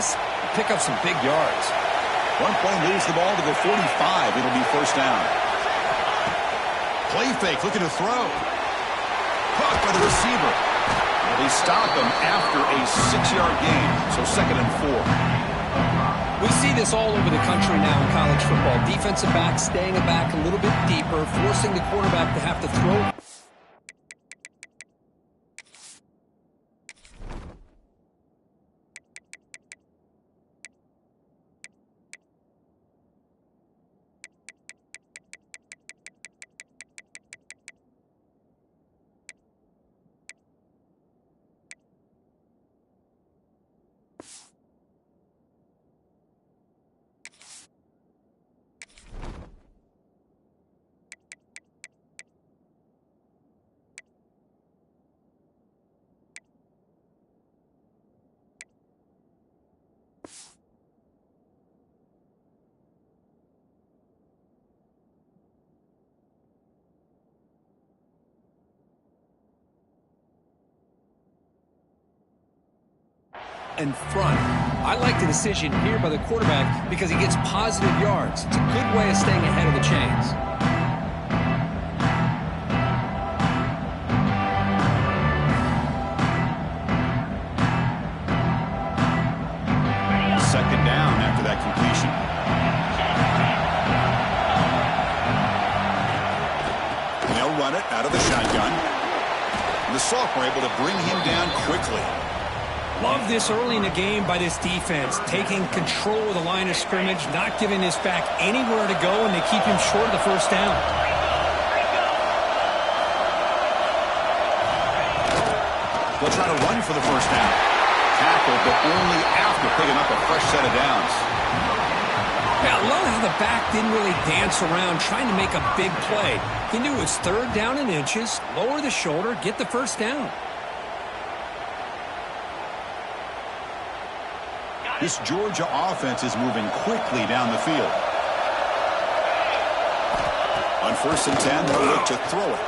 pass and pick up some big yards. One play moves the ball to the 45. It'll be first down. Play fake, looking to throw. Caught by the receiver. They stop him after a 6-yard gain, so 2nd and 4. We see this all over the country now in college football. Defensive backs staying back a little bit deeper, forcing the quarterback to have to throw. In front. I like the decision here by the quarterback because he gets positive yards. It's a good way of staying ahead of the chains. Second down after that completion. They'll run it out of the shotgun. And the sophomore able to bring him down quickly. Love this early in the game by this defense, taking control of the line of scrimmage, not giving this back anywhere to go, and they keep him short of the first down. They'll try to run for the first down. Tackle, but only after picking up a fresh set of downs. Yeah, I love how the back didn't really dance around trying to make a big play. He knew it was 3rd down and inches, lower the shoulder, get the first down. This Georgia offense is moving quickly down the field. On 1st and 10, they'll look to throw it.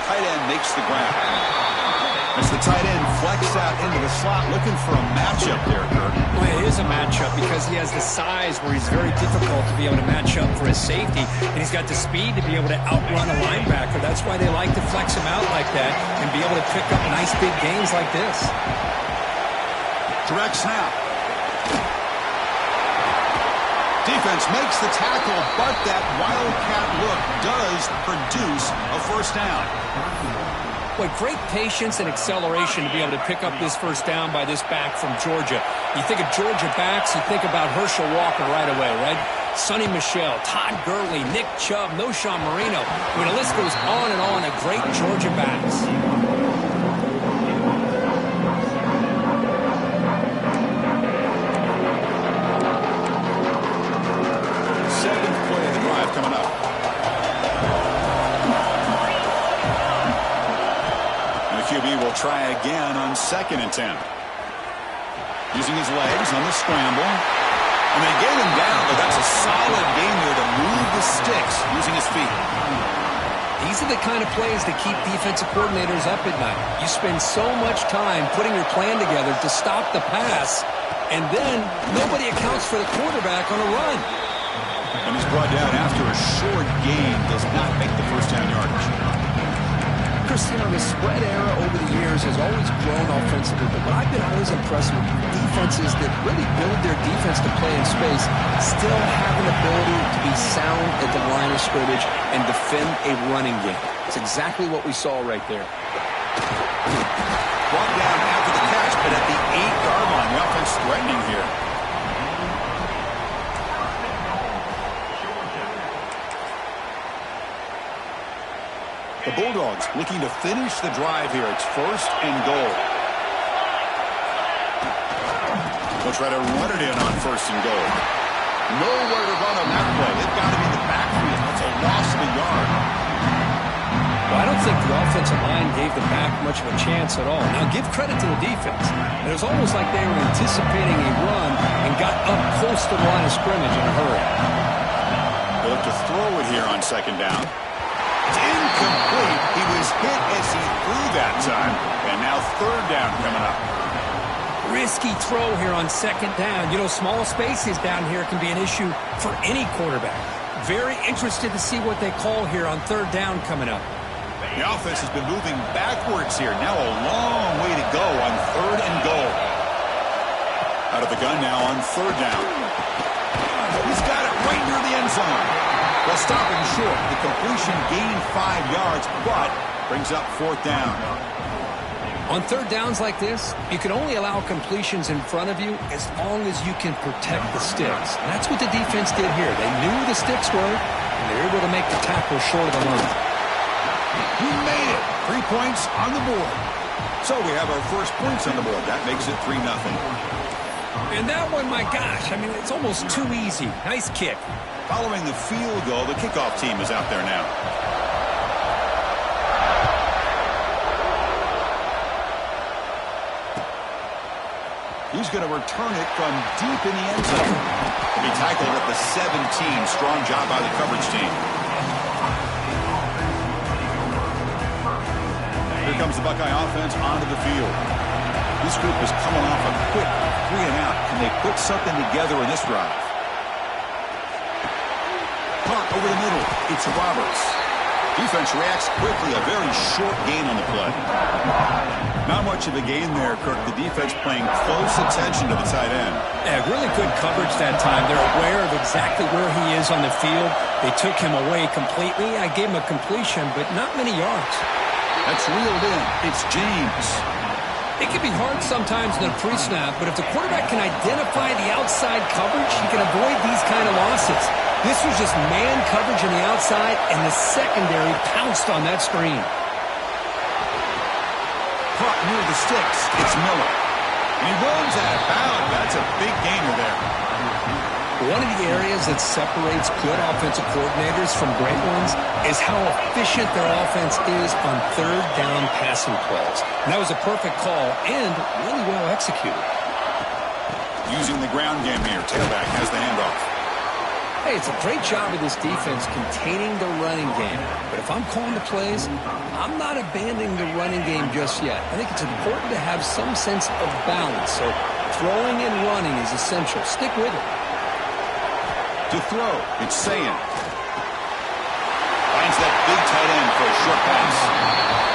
Tight end makes the grab. As the tight end flexes out into the slot, looking for a matchup there, Kurt. Well, it is a matchup because he has the size where he's very difficult to be able to match up for his safety, and he's got the speed to be able to outrun a linebacker. That's why they like to flex him out like that and be able to pick up nice big gains like this. Direct snap. Defense makes the tackle, but that wildcat look does produce a first down. Boy, great patience and acceleration to be able to pick up this first down by this back from Georgia. You think of Georgia backs, you think about Herschel Walker right away, right? Sonny Michel, Todd Gurley, Nick Chubb, Noshawn Marino. I mean, the list goes on and on of great Georgia backs. Coming up. And the QB will try again on 2nd and 10. Using his legs on the scramble. And they get him down, but that's a solid game there to move the sticks using his feet. These are the kind of plays that keep defensive coordinators up at night. You spend so much time putting your plan together to stop the pass, and then nobody accounts for the quarterback on a run. And he's brought down after a short gain, does not make the first down yardage. Chris, you know, the spread era over the years has always grown offensively, but what I've been always impressed with defenses that really build their defense to play in space still have an ability to be sound at the line of scrimmage and defend a running game. It's exactly what we saw right there. Brought down after the catch, but at the 8-yard line, the offense threatening here. The Bulldogs looking to finish the drive here. It's 1st and goal. They'll try to run it in on 1st and goal. Nowhere to run on that play. They've got him in the backfield. That's a loss of a yard. Well, I don't think the offensive line gave the back much of a chance at all. Now, give credit to the defense. It was almost like they were anticipating a run and got up close to the line of scrimmage in a hurry. They look to throw it here on 2nd down. It's incomplete. He was hit as he threw that time. And now 3rd down coming up. Risky throw here on second down. You know, small spaces down here can be an issue for any quarterback. Very interested to see what they call here on third down coming up. The offense has been moving backwards here. Now a long way to go on third and goal. Out of the gun now on third down. He's got it right near the end zone. Well, stopping short. The completion gained 5 yards, but brings up fourth down. On third downs like this, you can only allow completions in front of you as long as you can protect the sticks. And that's what the defense did here. They knew the sticks were, and they were able to make the tackle short of the line. He made it. 3 points on the board. So we have our first points on the board. That makes it 3-0. And that one, my gosh, I mean, it's almost too easy. Nice kick. Following the field goal, the kickoff team is out there now. He's going to return it from deep in the end zone. He'll be tackled at the 17. Strong job by the coverage team. Here comes the Buckeye offense onto the field. This group is coming off a quick 3-and-out. Can they put something together in this drive? Punt over the middle. It's Roberts. Defense reacts quickly. A very short gain on the play. Not much of a gain there, Kirk. The defense paying close attention to the tight end. Yeah, really good coverage that time. They're aware of exactly where he is on the field. They took him away completely. I gave him a completion, but not many yards. That's reeled in. It's James. It can be hard sometimes in a pre-snap, but if the quarterback can identify the outside coverage, he can avoid these kind of losses. This was just man coverage on the outside, and the secondary pounced on that screen. Caught near the sticks. It's Miller. And he runs out of bounds. That's a big gainer there. One of the areas that separates good offensive coordinators from great ones is how efficient their offense is on third down passing plays. And that was a perfect call and really well executed. Using the ground game here. Tailback has the handoff. Hey, it's a great job of this defense containing the running game. But if I'm calling the plays, I'm not abandoning the running game just yet. I think it's important to have some sense of balance. So throwing and running is essential. Stick with it. To throw, it's Sayan. Finds that big tight end for a short pass.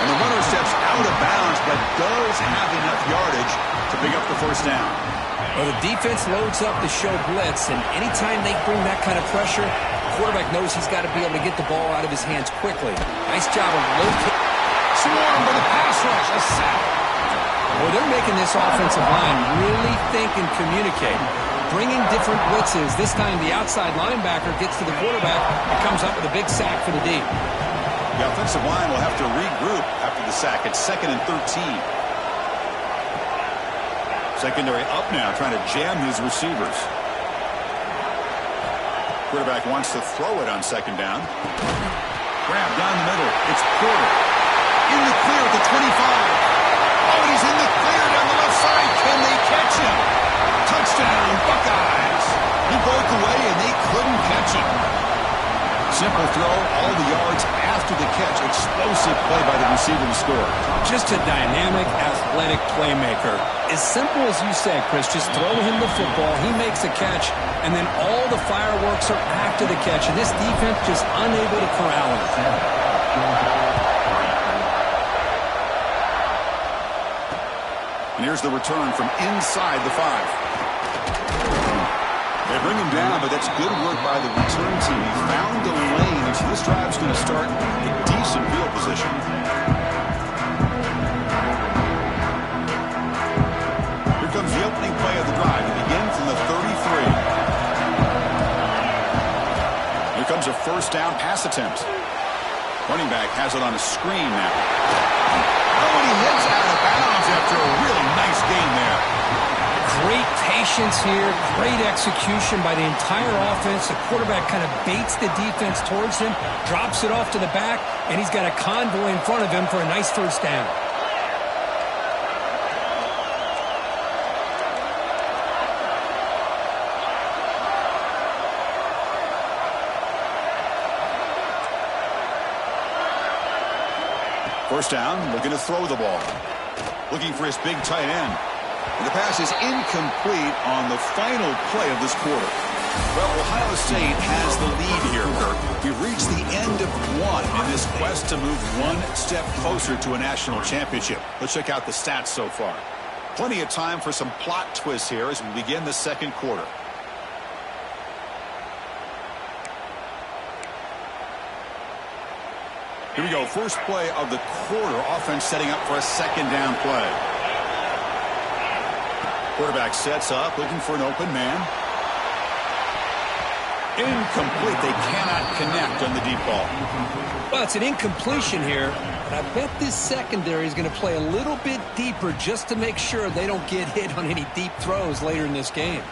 And the runner steps out of bounds, but does have enough yardage to pick up the first down. Well, the defense loads up to show blitz, and anytime they bring that kind of pressure, the quarterback knows he's got to be able to get the ball out of his hands quickly. Nice job of locating. Swarmed by the pass rush. A sack. Well, they're making this offensive line really think and communicate. Bringing different blitzes. This time the outside linebacker gets to the quarterback and comes up with a big sack for the D. The offensive line will have to regroup after the sack. It's 2nd and 13. Secondary up now, trying to jam his receivers. Quarterback wants to throw it on second down. Grab down the middle. It's Porter. In the clear at the 25. Oh, he's in the clear down the left side. Can they catch him? Touchdown, Buckeyes. He broke away, and they couldn't catch him. Simple throw, all the yards after the catch. Explosive play by the receiver to score. Just a dynamic, athletic playmaker. As simple as you said, Chris, just throw him the football, he makes a catch, and then all the fireworks are after the catch. And this defense just unable to corral him. And here's the return from inside the 5. They bring him down, but that's good work by the return team. He found the lane, so this drive's going to start in decent field position. Here comes the opening play of the drive. It begins from the 33. Here comes a first down pass attempt. Running back has it on a screen now. Oh, and he hits out of bounds after a really nice gain there. Great patience here, great execution by the entire offense. The quarterback kind of baits the defense towards him, drops it off to the back, and he's got a convoy in front of him for a nice first down. First down, looking to throw the ball. Looking for his big tight end. And the pass is incomplete on the final play of this quarter. Well, Ohio State has the lead here, Kirk. We've reached the end of one in this quest to move one step closer to a national championship. Let's check out the stats so far. Plenty of time for some plot twists here as we begin the second quarter. Here we go. First play of the quarter. Offense setting up for a second down play. Quarterback sets up, looking for an open man. Incomplete. They cannot connect on the deep ball. Well, it's an incompletion here, but I bet this secondary is going to play a little bit deeper just to make sure they don't get hit on any deep throws later in this game.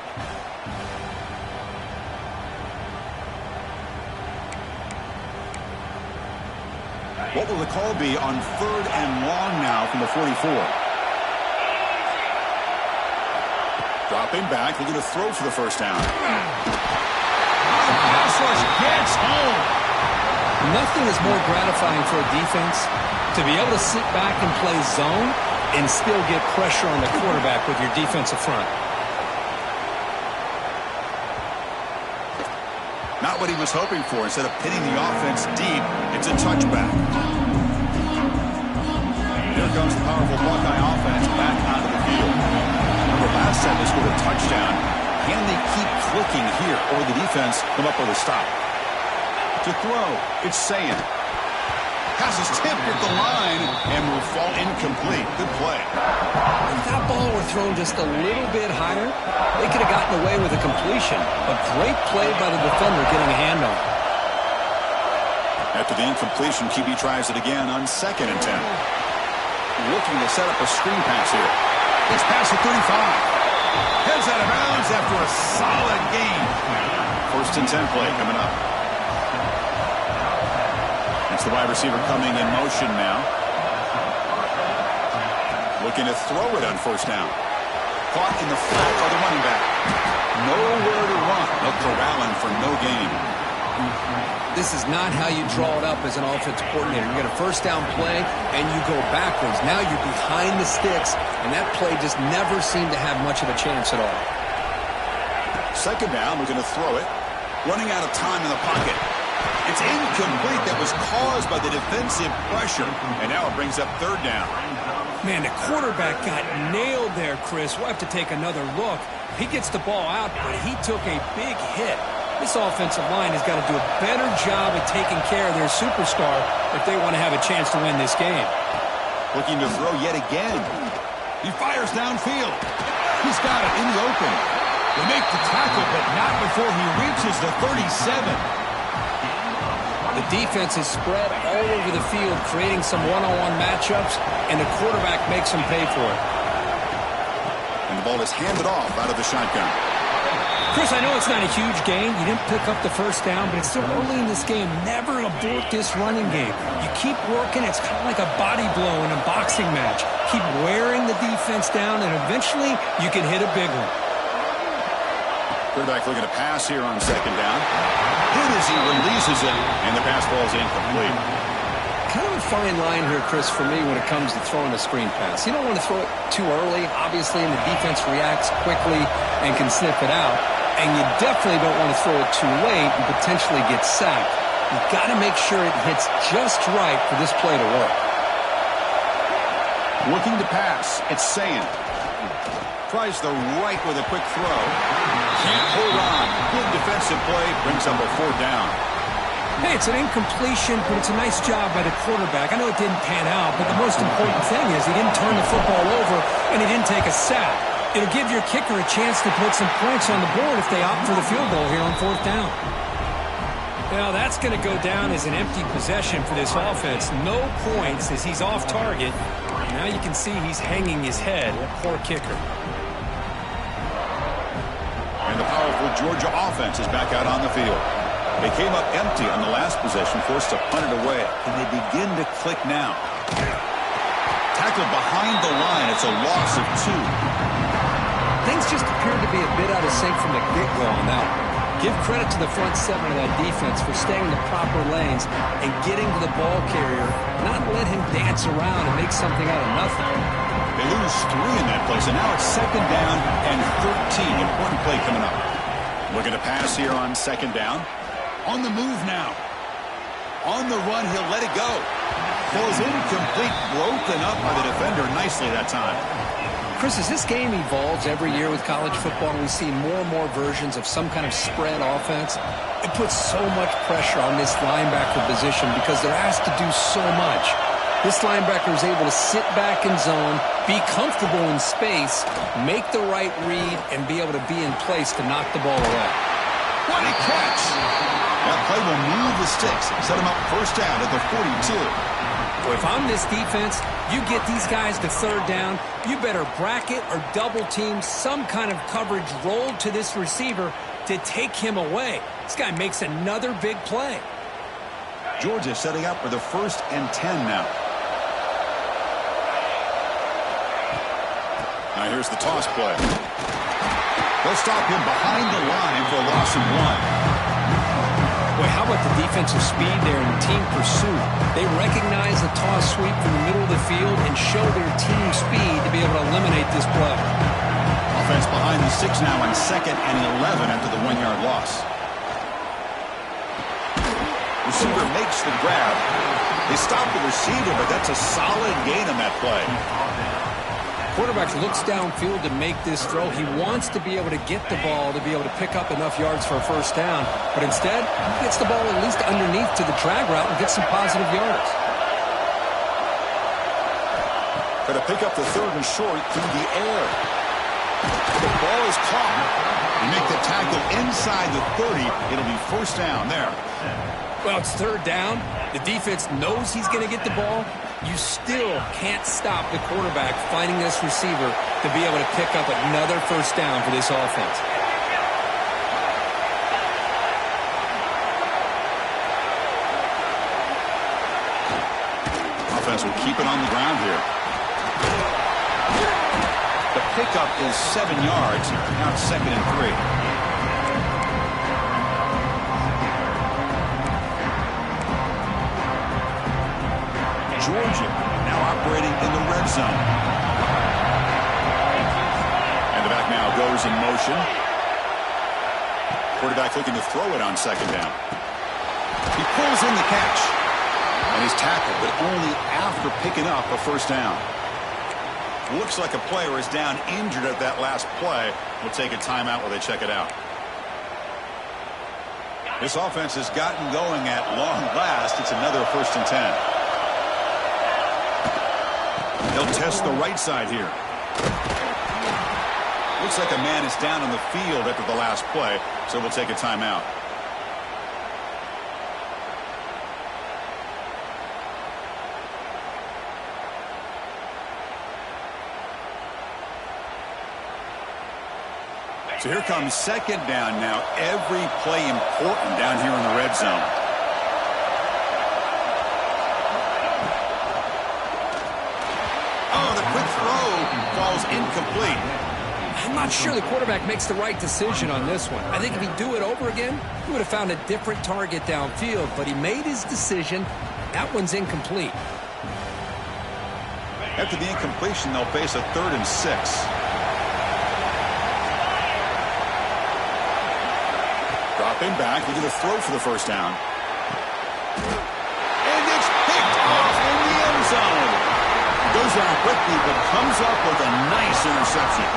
What will the call be on 3rd and long now from the 44? Dropping back, looking to throw for the first down. Pass rush gets home. Nothing is more gratifying for a defense to be able to sit back and play zone and still get pressure on the quarterback with your defensive front. Not what he was hoping for. Instead of pinning the offense deep, it's a touchback. Here comes the powerful Buckeye offense back onto the field. Remember, last time they scored a touchdown. Can they keep clicking here, or the defense come up with a stop? To throw, it's Sayin. Pass is tipped at the line and will fall incomplete. Good play. If that ball were thrown just a little bit higher, they could have gotten away with a completion. A great play by the defender getting a hand on it. After the incompletion, QB tries it again on 2nd and 10. Looking to set up a screen pass here. It's past the 35. Heads out of bounds after a solid gain. 1st and 10 play coming up. It's the wide receiver coming in motion now. Looking to throw it on 1st down. Caught in the flat by the running back. Nowhere to run. They'll corral him for no gain. This is not how you draw it up as an offensive coordinator. You get a 1st down play, and you go backwards. Now you're behind the sticks, and that play just never seemed to have much of a chance at all. 2nd down, we're going to throw it. Running out of time in the pocket. It's incomplete. That was caused by the defensive pressure, and now it brings up 3rd down. Man, the quarterback got nailed there, Chris. We'll have to take another look. He gets the ball out, but he took a big hit. This offensive line has got to do a better job of taking care of their superstar if they want to have a chance to win this game. Looking to throw yet again. He fires downfield. He's got it in the open. They make the tackle, but not before he reaches the 37. The defense is spread all over the field, creating some one-on-one matchups, and the quarterback makes them pay for it. And the ball is handed off out of the shotgun. Chris, I know it's not a huge gain. You didn't pick up the 1st down, but it's still early in this game. Never abort this running game. You keep working. It's kind of like a body blow in a boxing match. Keep wearing the defense down, and eventually you can hit a big one. Quarterback looking to pass here on 2nd down. Hit as he releases it, and the pass ball is incomplete. Kind of a fine line here, Chris, for me when it comes to throwing a screen pass. You don't want to throw it too early, obviously, and the defense reacts quickly and can sniff it out. And you definitely don't want to throw it too late and potentially get sacked. You've got to make sure it hits just right for this play to work. Looking to pass. It's Sayin. Tries the right with a quick throw. Can't hold on. Good defensive play. Brings up a 4th down. Hey, it's an incompletion, but it's a nice job by the quarterback. I know it didn't pan out, but the most important thing is he didn't turn the football over and he didn't take a sack. It'll give your kicker a chance to put some points on the board if they opt for the field goal here on 4th down. Well, that's going to go down as an empty possession for this offense. No points as he's off target. Now you can see he's hanging his head. Poor kicker. And the powerful Georgia offense is back out on the field. They came up empty on the last possession, forced to punt it away. And they begin to click now. Tackled behind the line. It's a loss of 2. Things just appeared to be a bit out of sync from the get-go on that one. Give credit to the front 7 of that defense for staying in the proper lanes and getting to the ball carrier, not let him dance around and make something out of nothing. They lose 3 in that play, so now it's 2nd down and 13. Important play coming up. Looking to pass here on 2nd down. On the move now. On the run, he'll let it go. Falls incomplete, broken up by the defender nicely that time. Chris, as this game evolves every year with college football, we see more and more versions of some kind of spread offense. It puts so much pressure on this linebacker position because they're asked to do so much. This linebacker is able to sit back in zone, be comfortable in space, make the right read, and be able to be in place to knock the ball away. What a catch! That play will move the sticks, set him up 1st down at the 42. Well, if I'm this defense, you get these guys to 3rd down, you better bracket or double team some kind of coverage rolled to this receiver to take him away. This guy makes another big play. Georgia setting up for the 1st and 10 now. Now here's the toss play. They'll stop him behind the line for a loss of 1. Boy, how about the defensive speed there in team pursuit? They recognize the toss sweep from the middle of the field and show their team speed to be able to eliminate this play. Offense behind the 6 now on 2nd and 11 after the 1-yard loss. Receiver makes the grab. They stop the receiver, but that's a solid gain on that play. Quarterback looks downfield to make this throw. He wants to be able to get the ball to be able to pick up enough yards for a 1st down. But instead, he gets the ball at least underneath to the drag route and gets some positive yards. Got to pick up the 3rd and short through the air. The ball is caught. You make the tackle inside the 30. It'll be 1st down there. Well, it's 3rd down. The defense knows he's going to get the ball. You still can't stop the quarterback finding this receiver to be able to pick up another 1st down for this offense. Offense will keep it on the ground here. The pickup is 7 yards. Now it's 2nd and 3. Georgia now operating in the red zone. And the back now goes in motion. Quarterback looking to throw it on 2nd down. He pulls in the catch. And he's tackled, but only after picking up a 1st down. Looks like a player is down injured at that last play. We'll take a timeout while they check it out. This offense has gotten going at long last. It's another 1st and 10. They'll test the right side here. Looks like a man is down on the field after the last play, so we'll take a timeout. So here comes 2nd down now. Every play important down here in the red zone. Oh, the quick throw falls incomplete. I'm not sure the quarterback makes the right decision on this one. I think if he'd do it over again, he would have found a different target downfield, but he made his decision. That one's incomplete. After the incompletion, they'll face a 3rd and 6. Dropping back, looking to throw for the 1st down. And it's picked off in the end zone. Goes down quickly, but comes up with a nice interception.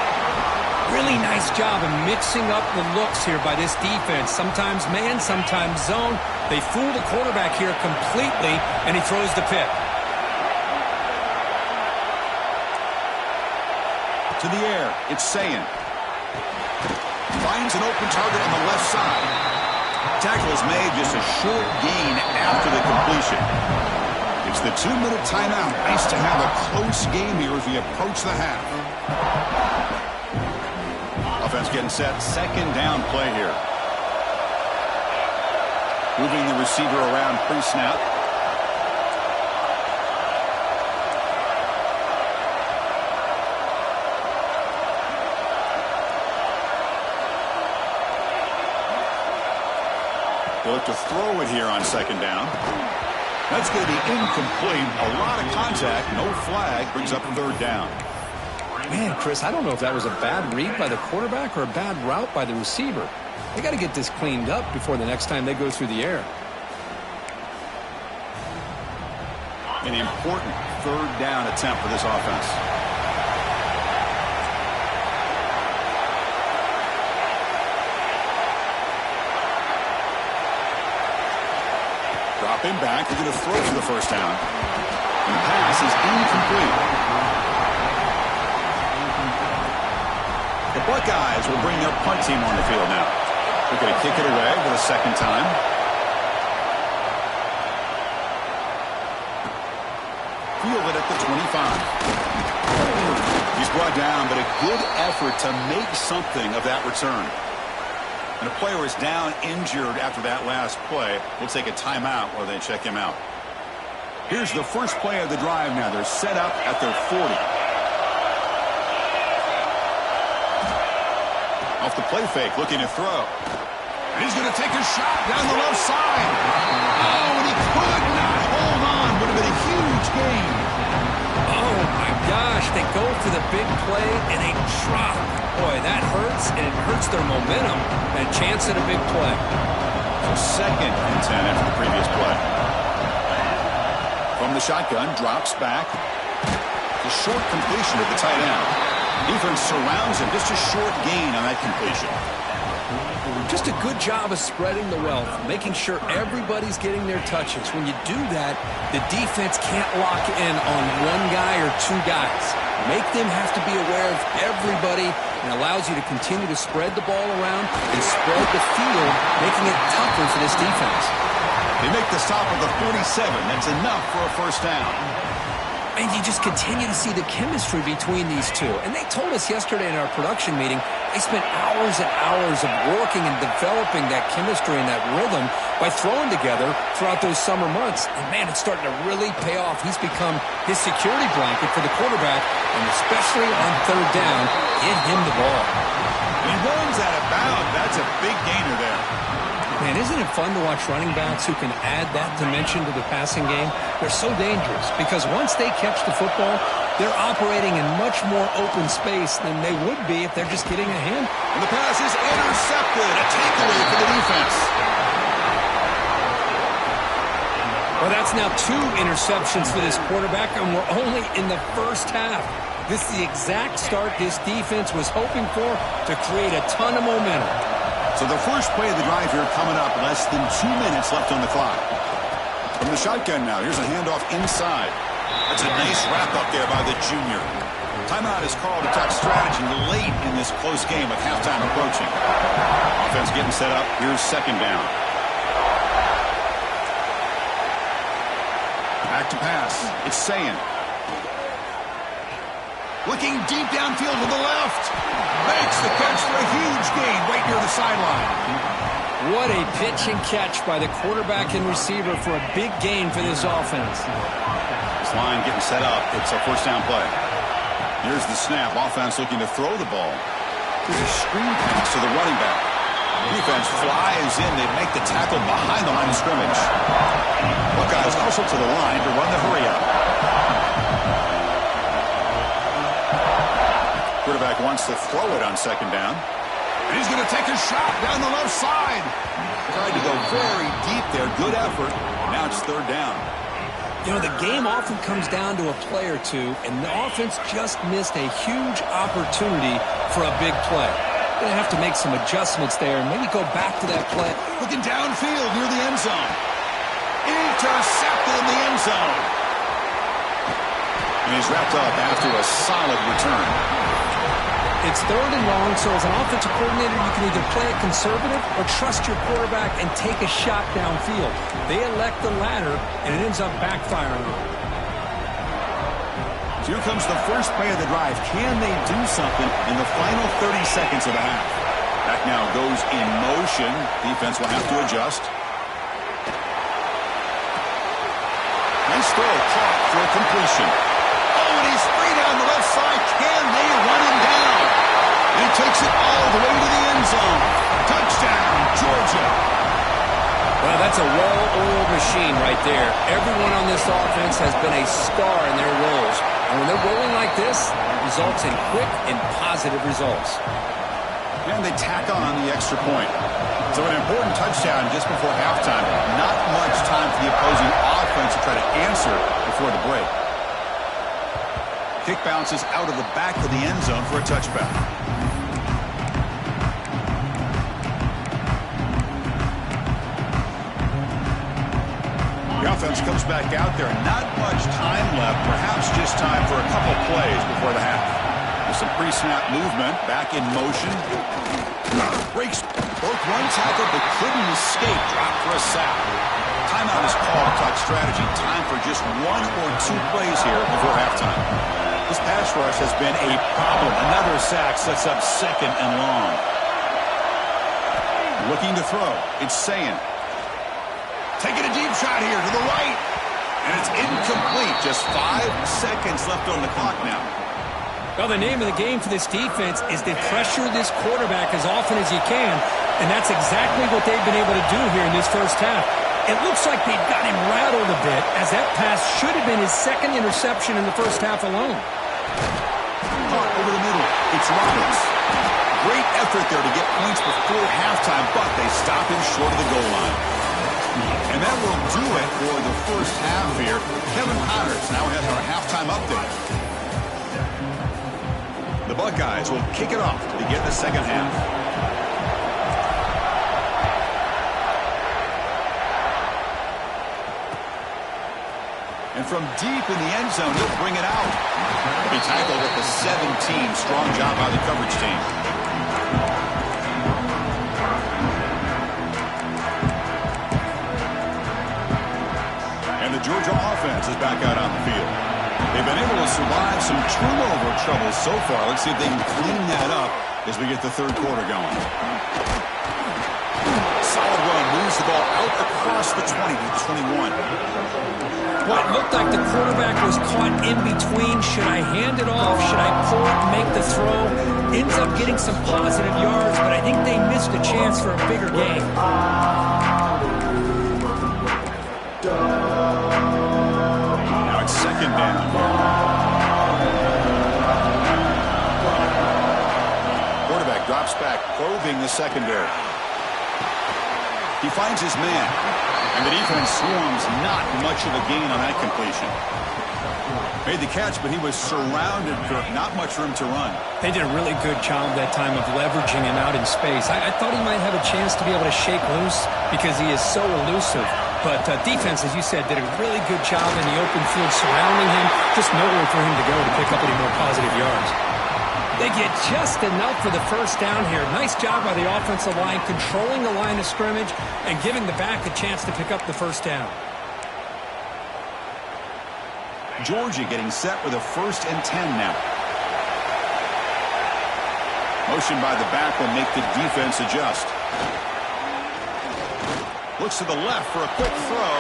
Really nice job of mixing up the looks here by this defense. Sometimes man, sometimes zone. They fool the quarterback here completely, and he throws the pick. To the air, it's Sayin. Finds an open target on the left side. Tackle is made, just a short gain after the completion. It's the 2-minute timeout. Nice to have a close game here as we approach the half. Offense getting set. 2nd down play here. Moving the receiver around pre-snap. They look to throw it here on 2nd down. That's going to be incomplete. A lot of contact. No flag. Brings up 3rd down. Man, Chris, I don't know if that was a bad read by the quarterback or a bad route by the receiver. They got to get this cleaned up before the next time they go through the air. An important third down attempt for this offense. Dropping back, they're going to throw for the first down. And the pass is incomplete. The Buckeyes will bring their punt team on the field now. They're going to kick it away for the second time. Field it at the 25. He's brought down, but a good effort to make something of that return. And a player is down injured after that last play. We'll take a timeout while they check him out. Here's the first play of the drive now. They're set up at their 40. Off the play fake, looking to throw. And he's going to take a shot down the left side. Oh, and he could not hold on. Would have been a huge gain. Oh, my gosh. They go for the big play, and they drop. Boy, that hurts, and it hurts their momentum. And a chance at a big play. So 2nd and 10 after the previous play. From the shotgun, drops back. The short completion of the tight end. Defense surrounds him. Just a short gain on that completion. Just a good job of spreading the wealth, making sure everybody's getting their touches. When you do that, the defense can't lock in on one guy or two guys. Make them have to be aware of everybody, and allows you to continue to spread the ball around and spread the field, making it tougher for this defense. They make the stop at the 47. That's enough for a first down. And you just continue to see the chemistry between these two. And they told us yesterday in our production meeting, they spent hours and hours of working and developing that chemistry and that rhythm by throwing together throughout those summer months. And, man, it's starting to really pay off. He's become his security blanket for the quarterback, and especially on third down, get him the ball. He runs out of bounds. That's a big gainer there. Man, isn't it fun to watch running backs who can add that dimension to the passing game? They're so dangerous because once they catch the football, they're operating in much more open space than they would be if they're just getting a hand. And the pass is intercepted. A takeaway for the defense. Well, that's now 2 interceptions for this quarterback, and we're only in the first half. This is the exact start this defense was hoping for to create a ton of momentum. So the first play of the drive here coming up, less than 2 minutes left on the clock. From the shotgun now, here's a handoff inside. That's a nice wrap-up there by the junior. Timeout is called to talk strategy late in this close game with halftime approaching. Offense getting set up. Here's second down. Back to pass. It's Sayin. Looking deep downfield to the left. Makes the catch for a huge gain right near the sideline. What a pitch and catch by the quarterback and receiver for a big gain for this offense. This line getting set up. It's a first down play. Here's the snap. Offense looking to throw the ball. Here's a screen pass to the running back. Defense flies in. They make the tackle behind the line of scrimmage. Buckeyes hustle to the line to run the hurry up. Quarterback wants to throw it on second down. And he's going to take a shot down the left side. Tried to go very deep there. Good effort. Now it's third down. You know, the game often comes down to a play or two, and the offense just missed a huge opportunity for a big play. Going to have to make some adjustments there and maybe go back to that play. Looking downfield near the end zone. Intercepted in the end zone. And he's wrapped up after a solid return. It's third and long, so as an offensive coordinator, you can either play it conservative or trust your quarterback and take a shot downfield. They elect the latter, and it ends up backfiring on them. So here comes the first play of the drive. Can they do something in the final 30 seconds of the half? Back now goes in motion. Defense will have to adjust. Nice throw, caught for a completion. Oh, and he's free down the left side. Can they run him down? And he takes it all the way to the end zone. Touchdown, Georgia. Well, that's a well-oiled machine right there. Everyone on this offense has been a star in their roles. And when they're rolling like this, it results in quick and positive results. And they tack on the extra point. So an important touchdown just before halftime. Not much time for the opposing offense to try to answer before the break. Kick bounces out of the back of the end zone for a touchback. The offense comes back out there. Not much time left. Perhaps just time for a couple plays before the half. With some pre-snap movement. Back in motion. Breaks. Broke one tackle but couldn't escape. Dropped for a sack. Timeout is called to talk strategy. Time for just one or two plays here before halftime. This pass rush has been a problem. Another sack sets up second and long. Looking to throw. It's Sayin. Taking a deep shot here to the right. And it's incomplete. Just 5 seconds left on the clock now. Well, the name of the game for this defense is to pressure this quarterback as often as you can, and that's exactly what they've been able to do here in this first half. It looks like they've got him rattled a bit, as that pass should have been his second interception in the first half alone. Caught over the middle. It's Roberts. Great effort there to get points before halftime, but they stop him short of the goal line. And that will do it for the first half here. Kevin Powers now has our halftime update. The Buckeyes will kick it off to begin the second half. And from deep in the end zone, he'll bring it out. He'll be tackled at the 17. Strong job by the coverage team. And the Georgia offense is back out on the field. They've been able to survive some turnover trouble so far. Let's see if they can clean that up as we get the third quarter going. Solid run. Moves the ball out across the 20 to 21. Well, it looked like the quarterback was caught in between. Should I hand it off? Should I pull it and make the throw? Ends up getting some positive yards, but I think they missed a chance for a bigger gain. Now it's second down. Quarterback drops back, probing the secondary. He finds his man, and the defense swarms. Not much of a gain on that completion. Made the catch, but he was surrounded, Kirk. Not much room to run. They did a really good job that time of leveraging him out in space. I thought he might have a chance to be able to shake loose because he is so elusive. But defense, as you said, did a really good job in the open field surrounding him. Just nowhere for him to go to pick up any more positive yards. They get just enough for the first down here. Nice job by the offensive line, controlling the line of scrimmage and giving the back a chance to pick up the first down. Georgia getting set with a 1st and 10 now. Motion by the back will make the defense adjust. Looks to the left for a quick throw.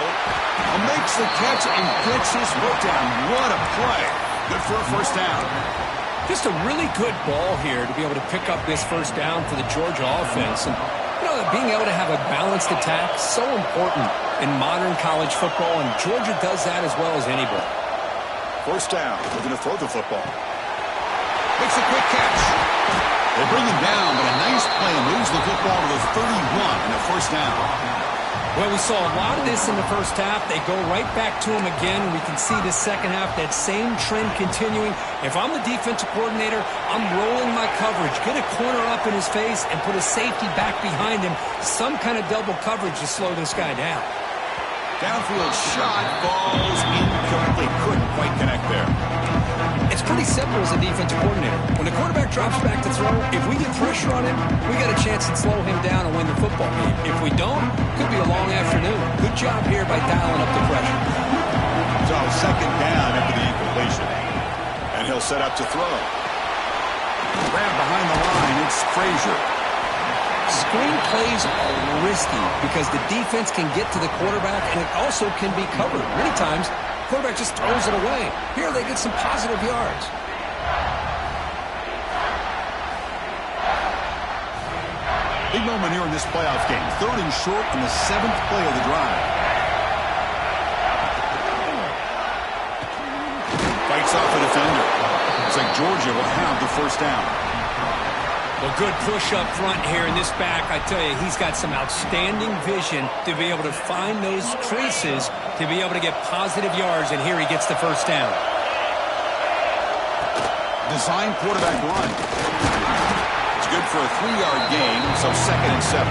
Makes the catch and gets his foot down. What a play. Good for a first down. Just a really good ball here to be able to pick up this first down for the Georgia offense. And, you know, being able to have a balanced attack, so important in modern college football, and Georgia does that as well as anybody. First down. Looking to throw the football. Makes a quick catch. They bring him down, but a nice play moves the football to the 31 and a first down. Well, we saw a lot of this in the first half. They go right back to him again. We can see the second half, that same trend continuing. If I'm the defensive coordinator, I'm rolling my coverage. Get a corner up in his face and put a safety back behind him. Some kind of double coverage to slow this guy down. Downfield shot falls incomplete. Couldn't quite connect there. It's pretty simple as a defensive coordinator. When the quarterback drops back to throw, if we get pressure on him, we got a chance to slow him down and win the football game. If we don't, could be a long afternoon. Good job here by dialing up the pressure. So second down after the incompletion. And he'll set up to throw. Grab behind the line. It's Frazier. Screen plays are risky because the defense can get to the quarterback and it also can be covered. Many times, the quarterback just throws it away. Here they get some positive yards. Big moment here in this playoff game. 3rd and short on the 7th play of the drive. Fights picks off a defender. Looks like Georgia will have the first down. Well, good push up front here in this back. I tell you, he's got some outstanding vision to be able to find those creases, to be able to get positive yards, and here he gets the first down. Design quarterback run. It's good for a 3-yard gain, so 2nd and 7.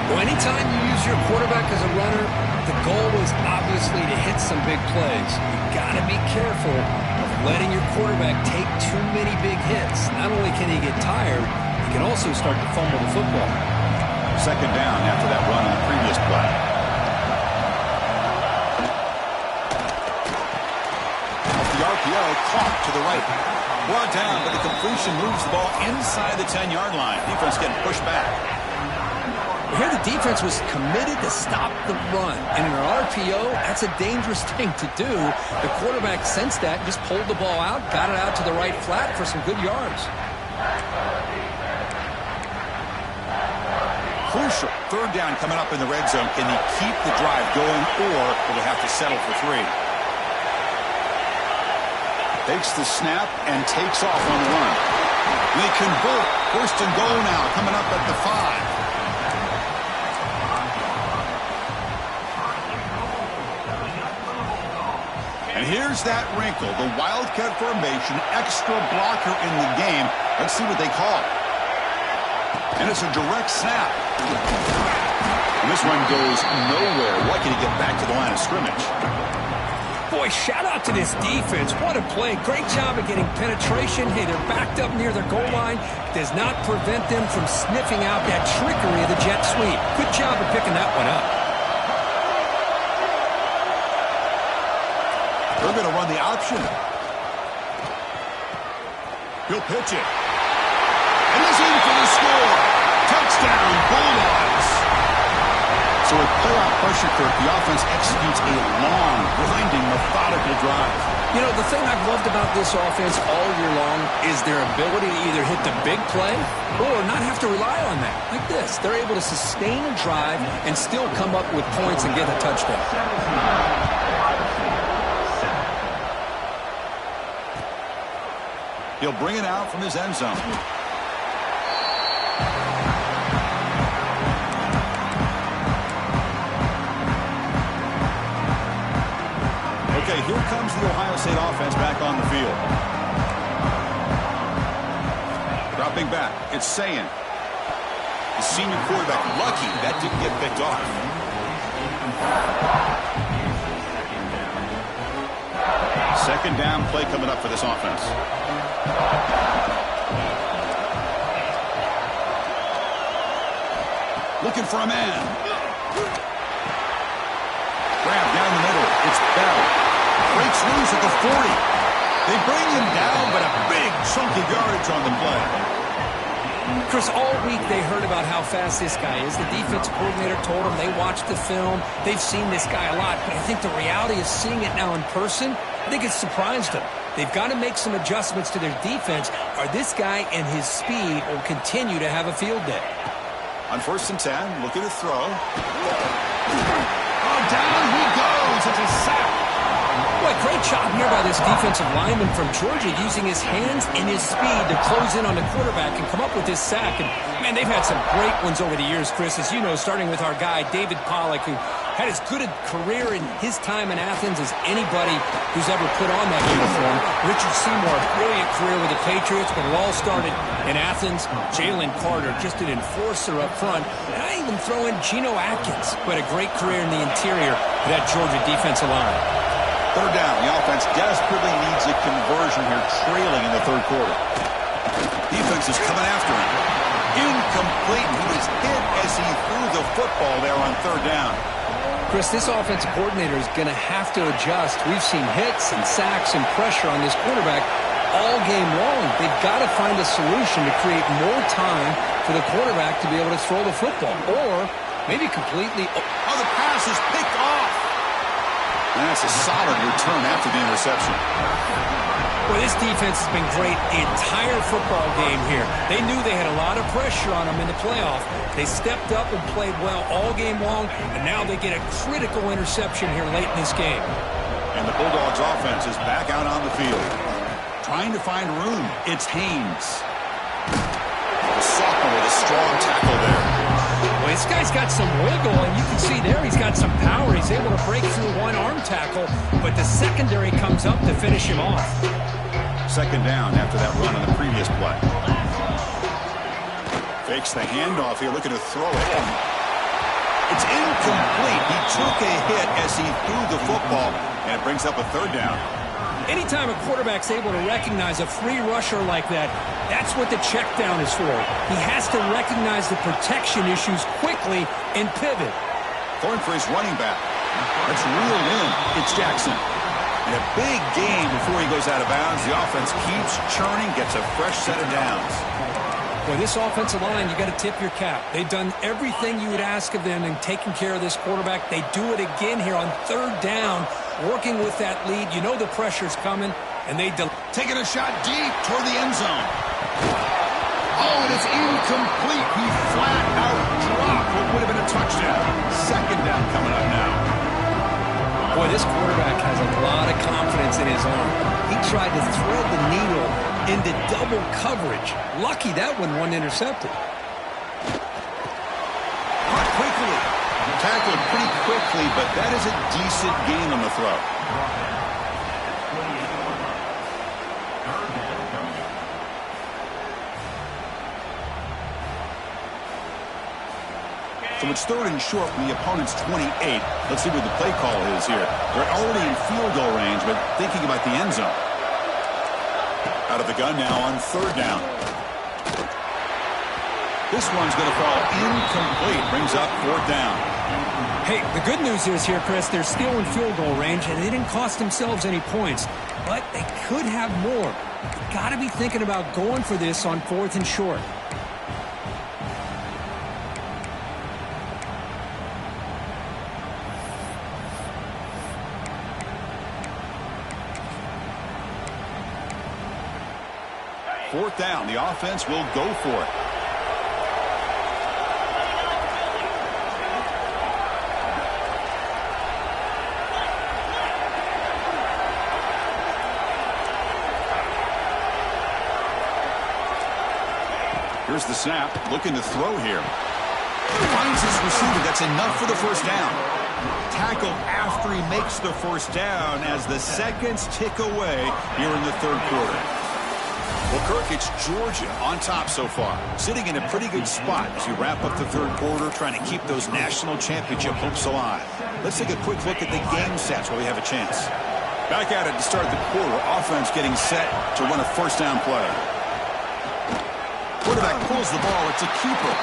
Well, anytime you use your quarterback as a runner, the goal is obviously to hit some big plays. You've got to be careful of letting your quarterback take too many big hits. Not only can he get tired, he can also start to fumble the football. 2nd down after that run on the previous play. Off the RPO, caught to the right. Brought down, but the completion moves the ball inside the 10-yard line. Defense getting pushed back. Here the defense was committed to stop the run. And in an RPO, that's a dangerous thing to do. The quarterback sensed that, just pulled the ball out, got it out to the right flat for some good yards. Crucial. 3rd down coming up in the red zone. Can he keep the drive going, or will he have to settle for 3? Takes the snap and takes off on the run. They convert. 1st and goal now coming up at the 5. And here's that wrinkle, the Wildcat formation, extra blocker in the game. Let's see what they call. And it's a direct snap. And this one goes nowhere. Why can he get back to the line of scrimmage? Boy, shout out to this defense. What a play. Great job of getting penetration. Hey, they're backed up near their goal line. Does not prevent them from sniffing out that trickery of the jet sweep. Good job of picking that one up. They're going to run the option. He'll pitch it. And he's in for the score. Touchdown, Bulldogs. So with playoff pressure, Kirk, the offense executes a long, grinding, methodical drive. You know, the thing I've loved about this offense all year long is their ability to either hit the big play or not have to rely on that. Like this. They're able to sustain a drive and still come up with points and get a touchdown. He'll bring it out from his end zone. Okay, here comes the Ohio State offense back on the field. Dropping back, it's Sayin. The senior quarterback, lucky that didn't get picked off. Second down play coming up for this offense. Looking for a man. Grab down the middle. It's Bell. Breaks loose at the 40. They bring him down, but a big chunk of yardage on the play. Chris, all week they heard about how fast this guy is. The defense coordinator told them they watched the film. They've seen this guy a lot, but I think the reality of seeing it now in person, I think it's surprised them. They've got to make some adjustments to their defense, or this guy and his speed will continue to have a field day. On 1st and 10, looking to throw. Oh, down he goes. It's a sack. Boy, great job here by this defensive lineman from Georgia using his hands and his speed to close in on the quarterback and come up with this sack. And, man, they've had some great ones over the years, Chris, as you know, starting with our guy, David Pollock, who had as good a career in his time in Athens as anybody who's ever put on that uniform. Richard Seymour, brilliant career with the Patriots, but it all started in Athens. Jalen Carter, just an enforcer up front. And I even throw in Geno Atkins, who had a great career in the interior of that Georgia defensive line. 3rd down. The offense desperately needs a conversion here, trailing in the 3rd quarter. Defense is coming after him. Incomplete. He was hit as he threw the football there on 3rd down. Chris, this offensive coordinator is going to have to adjust. We've seen hits and sacks and pressure on this quarterback all game long. They've got to find a solution to create more time for the quarterback to be able to throw the football, or maybe completely. Oh, the pass is picked off. And that's a solid return after the interception. Well, this defense has been great the entire football game here. They knew they had a lot of pressure on them in the playoff. They stepped up and played well all game long, and now they get a critical interception here late in this game. And the Bulldogs offense is back out on the field. Trying to find room. It's Haynes. The sophomore with a strong tackle there. Well, this guy's got some wiggle, and you can see there he's got some power. He's able to break through one arm tackle, but the secondary comes up to finish him off. Second down after that run on the previous play. Fakes the handoff here, looking to throw it in. It's incomplete. He took a hit as he threw the football, and it brings up a third down. Anytime a quarterback's able to recognize a free rusher like that, that's what the check down is for. He has to recognize the protection issues quickly and pivot. Going for his running back. Let's reel in. It's Jackson. And a big gain before he goes out of bounds. The offense keeps churning, gets a fresh set of downs. Boy, this offensive line, you got to tip your cap. They've done everything you would ask of them in taking care of this quarterback. They do it again here on third down, working with that lead. You know the pressure's coming, and they taking a shot deep toward the end zone. Oh, it is incomplete. He flat out dropped what would have been a touchdown. Second down coming up now. Boy, this quarterback has a lot of confidence in his arm. He tried to thread the needle into double coverage. Lucky that one wasn't intercepted. Caught quickly. Tackled pretty quickly, but that is a decent gain on the throw. So it's third and short from the opponent's 28. Let's see what the play call is here. They're already in field goal range, but thinking about the end zone. Out of the gun now on third down. This one's going to fall incomplete. Brings up fourth down. Hey, the good news is here, Chris, they're still in field goal range, and they didn't cost themselves any points. But they could have more. You've got to be thinking about going for this on fourth and short. Fourth down. The offense will go for it. Here's the snap. Looking to throw here. Finds his receiver. That's enough for the first down. Tackled after he makes the first down as the seconds tick away here in the third quarter. Well, Kirk, it's Georgia on top so far, sitting in a pretty good spot as you wrap up the third quarter, trying to keep those national championship hopes alive. Let's take a quick look at the game stats while we have a chance. Back at it to start the quarter. Offense getting set to run a first down play. Quarterback pulls the ball. It's a keeper.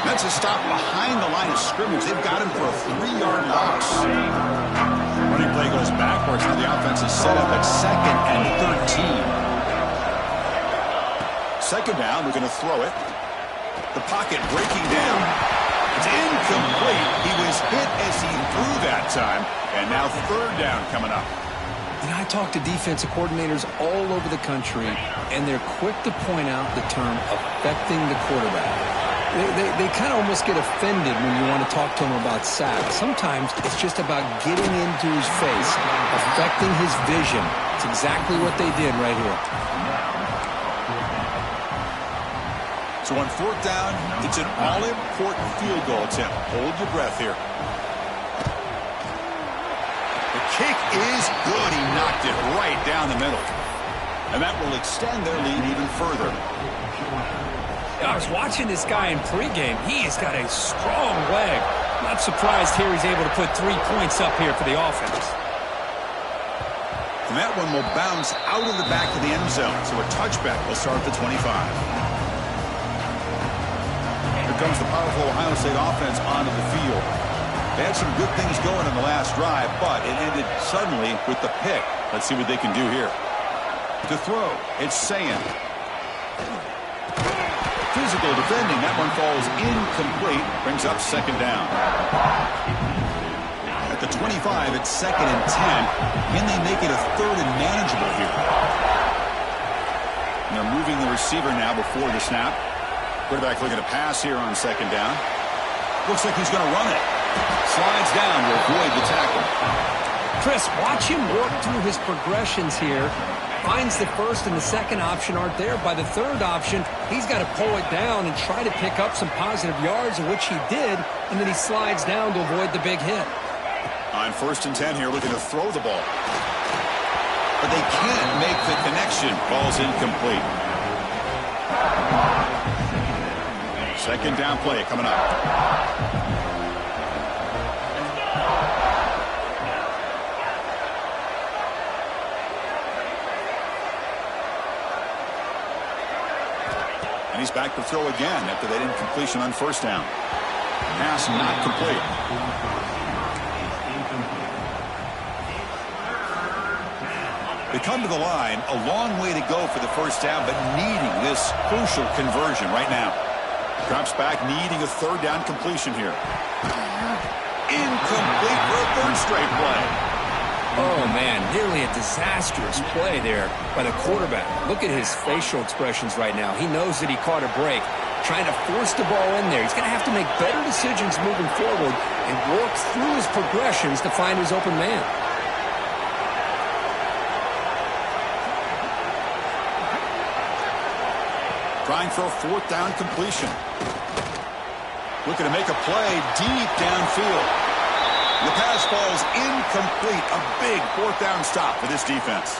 That's a stop behind the line of scrimmage. They've got him for a 3-yard loss. Running play goes backwards. Now the offense is set up at 2nd and 13. Second down, we're going to throw it. The pocket breaking down. It's incomplete. He was hit as he threw that time. And now third down coming up. And I talk to defensive coordinators all over the country, and they're quick to point out the term affecting the quarterback. They kind of almost get offended when you want to talk to them about sacks. Sometimes it's just about getting into his face, affecting his vision. It's exactly what they did right here. So on fourth down, it's an all-important field goal attempt. Hold your breath here. The kick is good. He knocked it right down the middle. And that will extend their lead even further. I was watching this guy in pregame. He has got a strong leg. Not surprised here he's able to put 3 points up here for the offense. And that one will bounce out of the back of the end zone. So a touchback will start at the 25. Comes the powerful Ohio State offense onto the field. They had some good things going in the last drive, but it ended suddenly with the pick. Let's see what they can do here. To throw, it's Sayan. Physical defending. That one falls incomplete. Brings up second down. At the 25, it's 2nd and 10. Can they make it a third and manageable here? And they're moving the receiver now before the snap. Quarterback looking to pass here on second down. Looks like he's going to run it. Slides down to avoid the tackle. Chris, watch him work through his progressions here. Finds the first and the second option aren't there. By the third option, he's got to pull it down and try to pick up some positive yards, which he did, and then he slides down to avoid the big hit. On 1st and 10 here, looking to throw the ball. But they can't make the connection. Ball's incomplete. Second down play coming up. And he's back to throw again after that incompletion on 1st down. Pass not complete. They come to the line, a long way to go for the 1st down, but needing this crucial conversion right now. Drops back, needing a 3rd down completion here. Incomplete for a 3rd straight play. Oh, man, nearly a disastrous play there by the quarterback. Look at his facial expressions right now. He knows that he caught a break, trying to force the ball in there. He's going to have to make better decisions moving forward and work through his progressions to find his open man. Trying for a 4th down completion. Looking to make a play deep downfield. The pass falls incomplete. A big 4th down stop for this defense.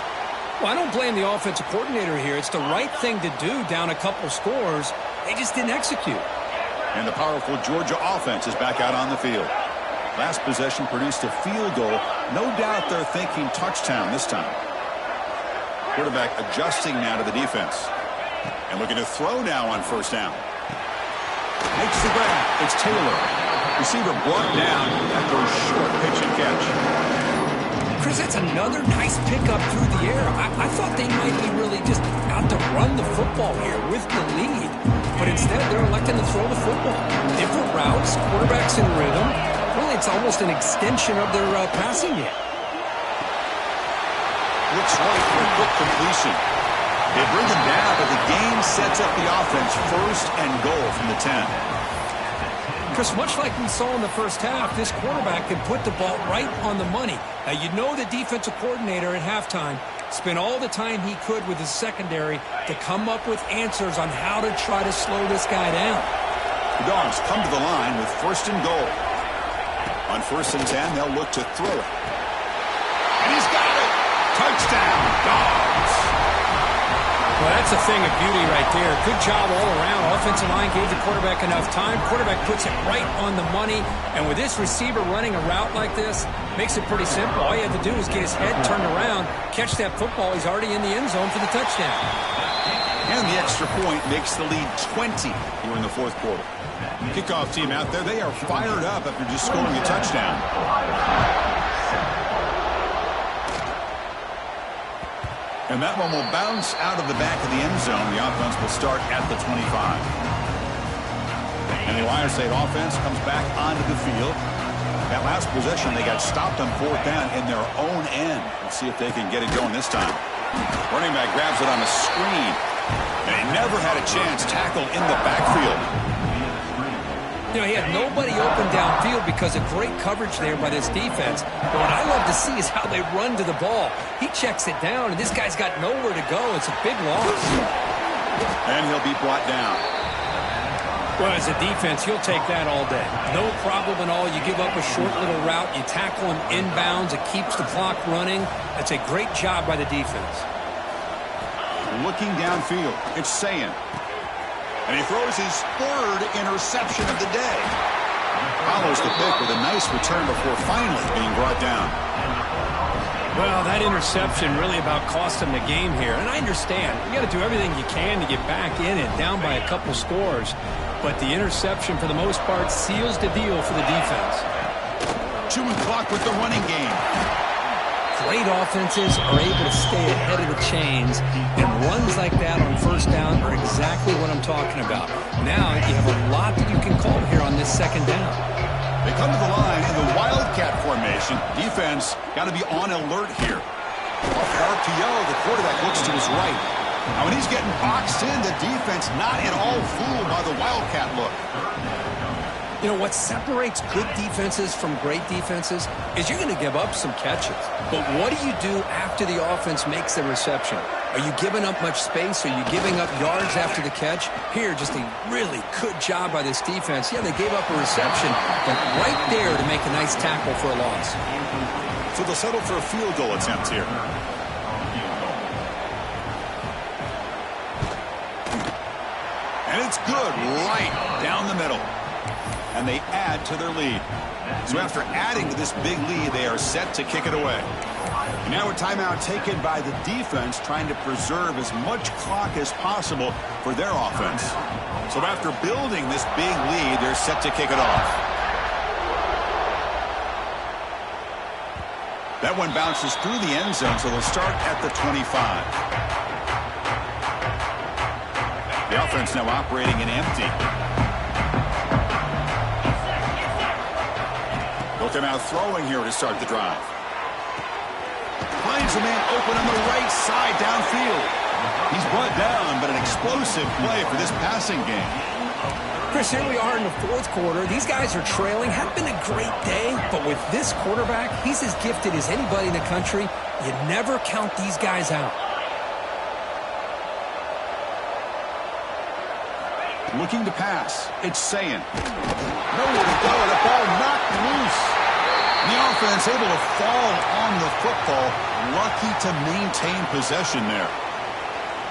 Well, I don't blame the offensive coordinator here. It's the right thing to do down a couple scores. They just didn't execute. And the powerful Georgia offense is back out on the field. Last possession produced a field goal. No doubt they're thinking touchdown this time. Quarterback adjusting now to the defense. And looking to throw now on 1st down. Makes the grab. It's Taylor. Receiver brought down after a short pitch and catch. Chris, that's another nice pickup through the air. I thought they might be really just out to run the football here with the lead. But instead, they're electing to throw the football. Different routes, quarterbacks in rhythm. Really, it's almost an extension of their passing game. Looks right for a quick completion. They bring him down, but the game sets up the offense 1st and goal from the 10. Chris, much like we saw in the 1st half, this quarterback can put the ball right on the money. Now, you know the defensive coordinator at halftime spent all the time he could with his secondary to come up with answers on how to try to slow this guy down. The Dogs come to the line with 1st and goal. On 1st and 10, they'll look to throw it. And he's got it! Touchdown, Dogs! Well, that's a thing of beauty right there. Good job all around. Offensive line gave the quarterback enough time. Quarterback puts it right on the money. And with this receiver running a route like this, makes it pretty simple. All you have to do is get his head turned around, catch that football. He's already in the end zone for the touchdown. And the extra point makes the lead 20 here in the 4th quarter. Kickoff team out there, they are fired up after just scoring a touchdown. And that one will bounce out of the back of the end zone. The offense will start at the 25. And the Ohio State offense comes back onto the field. That last possession, they got stopped on 4th down in their own end. Let's see if they can get it going this time. Running back grabs it on the screen. And he never had a chance tackled in the backfield. You know, he had nobody open downfield because of great coverage there by this defense. But what I love to see is how they run to the ball. He checks it down, and this guy's got nowhere to go. It's a big loss. And he'll be brought down. Well, as a defense, you'll take that all day. No problem at all. You give up a short little route. You tackle him inbounds. It keeps the clock running. That's a great job by the defense. Looking downfield, it's Sayin. And he throws his 3rd interception of the day. Follows the pick with a nice return before finally being brought down. Well, that interception really about cost him the game here. And I understand. You got to do everything you can to get back in it, down by a couple scores. But the interception, for the most part, seals the deal for the defense. Chewing clock with the running game. Great offenses are able to stay ahead of the chains, and runs like that on 1st down are exactly what I'm talking about. Now you have a lot that you can call here on this 2nd down. They come to the line in the Wildcat formation. Defense got to be on alert here. Off RPO, the quarterback looks to his right. Now when he's getting boxed in, the defense not at all fooled by the Wildcat look. You know, what separates good defenses from great defenses is you're going to give up some catches. But what do you do after the offense makes the reception? Are you giving up much space? Are you giving up yards after the catch? Here, just a really good job by this defense. Yeah, they gave up a reception, but right there to make a nice tackle for a loss. So they'll settle for a field goal attempt here. And it's good, right down the middle. And they add to their lead. So after adding to this big lead, they are set to kick it away. And now a timeout taken by the defense, trying to preserve as much clock as possible for their offense. So after building this big lead, they're set to kick it off. That one bounces through the end zone, so they'll start at the 25. The offense now operating in empty. Looking out throwing here to start the drive. Finds a man open on the right side downfield. He's brought down, but an explosive play for this passing game. Chris, here we are in the fourth quarter. These guys are trailing. Hadn't been a great day, but with this quarterback, he's as gifted as anybody in the country. You never count these guys out. Looking to pass. It's Sayin. Nowhere to go. The ball knocked loose. The offense able to fall on the football. Lucky to maintain possession there.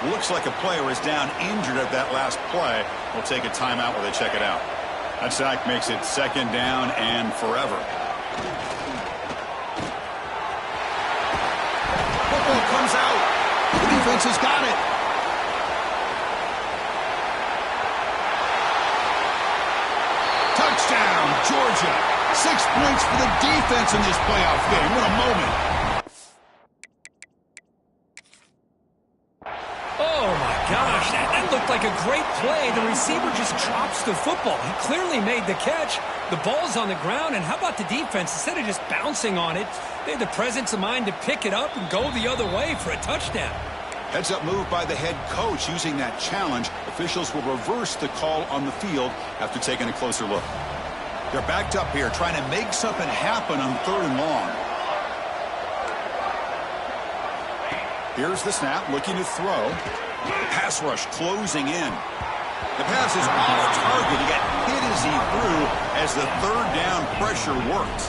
Looks like a player is down injured at that last play. We'll take a timeout while they check it out. That sack makes it second down and forever. Football comes out. The defense has got it. Touchdown, Georgia. 6 points for the defense in this playoff game. What a moment. Oh, my gosh. That looked like a great play. The receiver just drops the football. He clearly made the catch. The ball's on the ground, and how about the defense? Instead of just bouncing on it, they had the presence of mind to pick it up and go the other way for a touchdown. Heads-up move by the head coach using that challenge. Officials will reverse the call on the field after taking a closer look. They're backed up here, trying to make something happen on 3rd and long. Here's the snap, looking to throw. The pass rush closing in. The pass is off target. He got hit as he threw as the 3rd down pressure worked.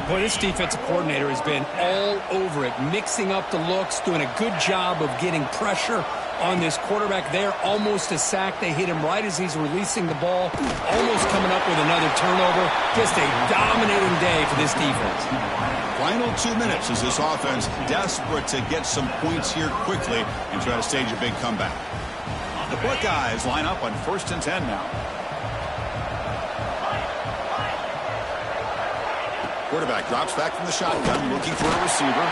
Boy, this defensive coordinator has been all over it, mixing up the looks, doing a good job of getting pressure on this quarterback there. Almost a sack. They hit him right as he's releasing the ball, almost coming up with another turnover. Just a dominating day for this defense. Final 2 minutes as this offense desperate to get some points here quickly and try to stage a big comeback. The Buckeyes line up on 1st and 10 now. Quarterback drops back from the shotgun, looking for a receiver.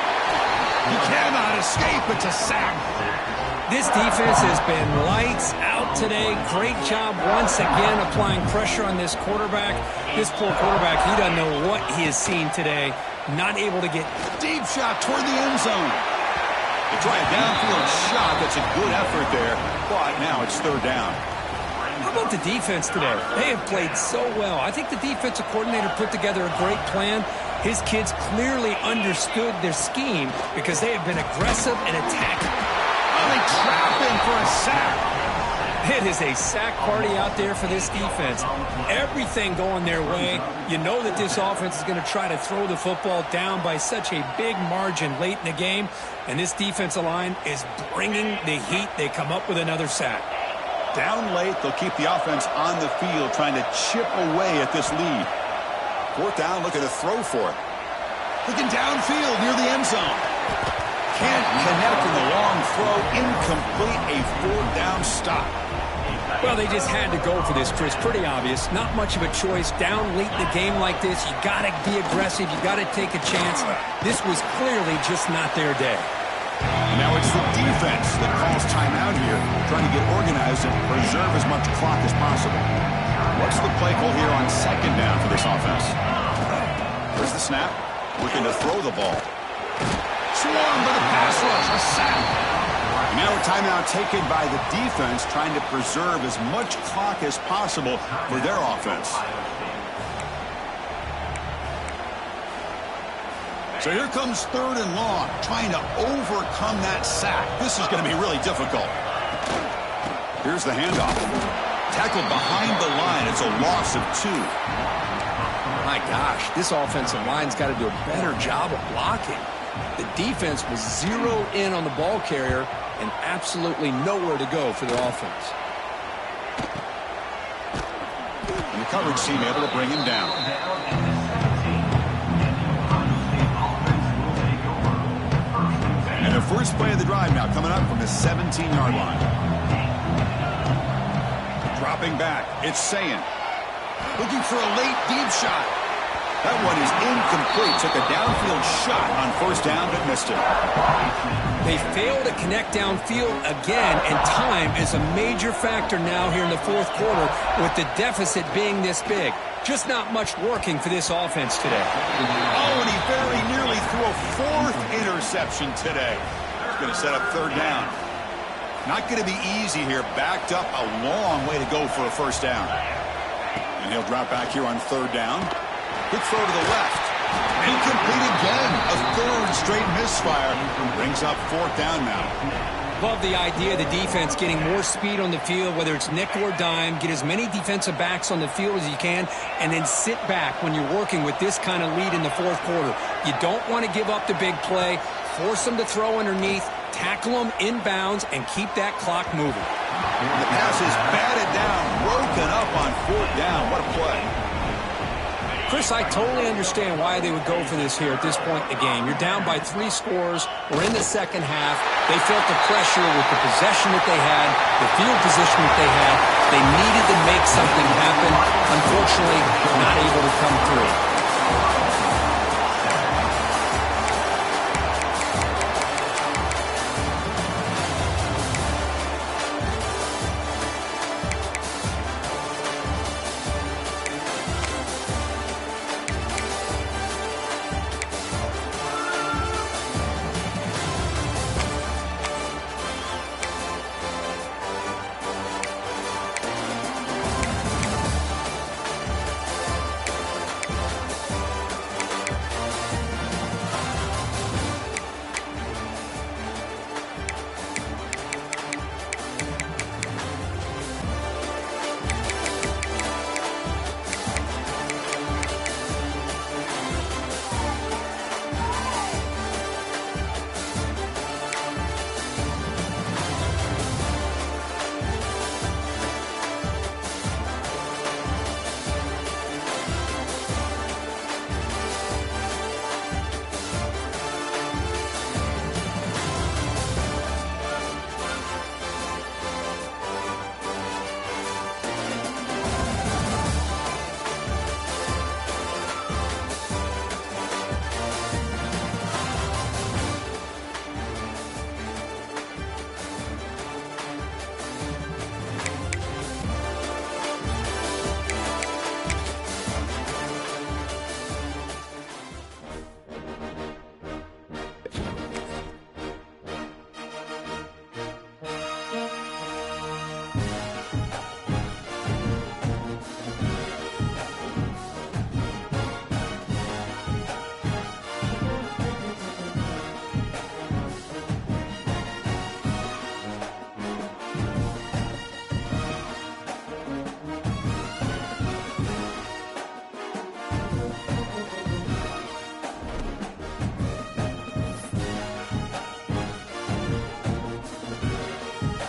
He cannot escape. It's a sack. This defense has been lights out today. Great job once again applying pressure on this quarterback. This poor quarterback, he doesn't know what he has seen today. Not able to get Deep shot toward the end zone. They try a downfield shot. That's a good effort there, but now it's 3rd down. How about the defense today? They have played so well. I think the defensive coordinator put together a great plan. His kids clearly understood their scheme because they have been aggressive and attacking. Oh, they trap him for a sack. It is a sack party out there for this defense. Everything going their way. You know that this offense is going to try to throw the football down by such a big margin late in the game. And this defensive line is bringing the heat. They come up with another sack. Down late, they'll keep the offense on the field, trying to chip away at this lead. 4th down, looking to throw for it. Looking downfield near the end zone. Can't connect in the long throw. Incomplete, a 4th down stop. Well, they just had to go for this, Chris. Pretty obvious. Not much of a choice. Down late in the game like this, you got to be aggressive. You got to take a chance. This was clearly just not their day. Now it's the defense that calls timeout here, trying to get organized and preserve as much clock as possible. What's the play call here on 2nd down for this offense? There's the snap, looking to throw the ball. Swarmed by the pass rush, a sack. And now a timeout taken by the defense, trying to preserve as much clock as possible for their offense. So here comes 3rd and long, trying to overcome that sack. This is going to be really difficult. Here's the handoff. Tackled behind the line. It's a loss of 2. My gosh, this offensive line's got to do a better job of blocking. The defense was zeroed in on the ball carrier and absolutely nowhere to go for their offense. And the coverage team able to bring him down. And the first play of the drive now coming up from the 17-yard line. Dropping back, it's Sayin. Looking for a late deep shot. That one is incomplete. Took a downfield shot on 1st down, but missed it. They fail to connect downfield again, and time is a major factor now here in the 4th quarter with the deficit being this big. Just not much working for this offense today. Oh, and he very nearly threw a 4th interception today. He's going to set up 3rd down. Not going to be easy here. Backed up a long way to go for a 1st down. And he'll drop back here on 3rd down. Quick throw to the left. Incomplete again. A 3rd straight misfire. Brings up 4th down now. Love the idea of the defense getting more speed on the field, whether it's nickel or dime, get as many defensive backs on the field as you can, and then sit back when you're working with this kind of lead in the 4th quarter. You don't want to give up the big play, force them to throw underneath, tackle them inbounds, and keep that clock moving. The pass is batted down, broken up on 4th down. What a play. Chris, I totally understand why they would go for this here at this point in the game. You're down by 3 scores. We're in the 2nd half. They felt the pressure with the possession that they had, the field position that they had. They needed to make something happen. Unfortunately, not able to come through.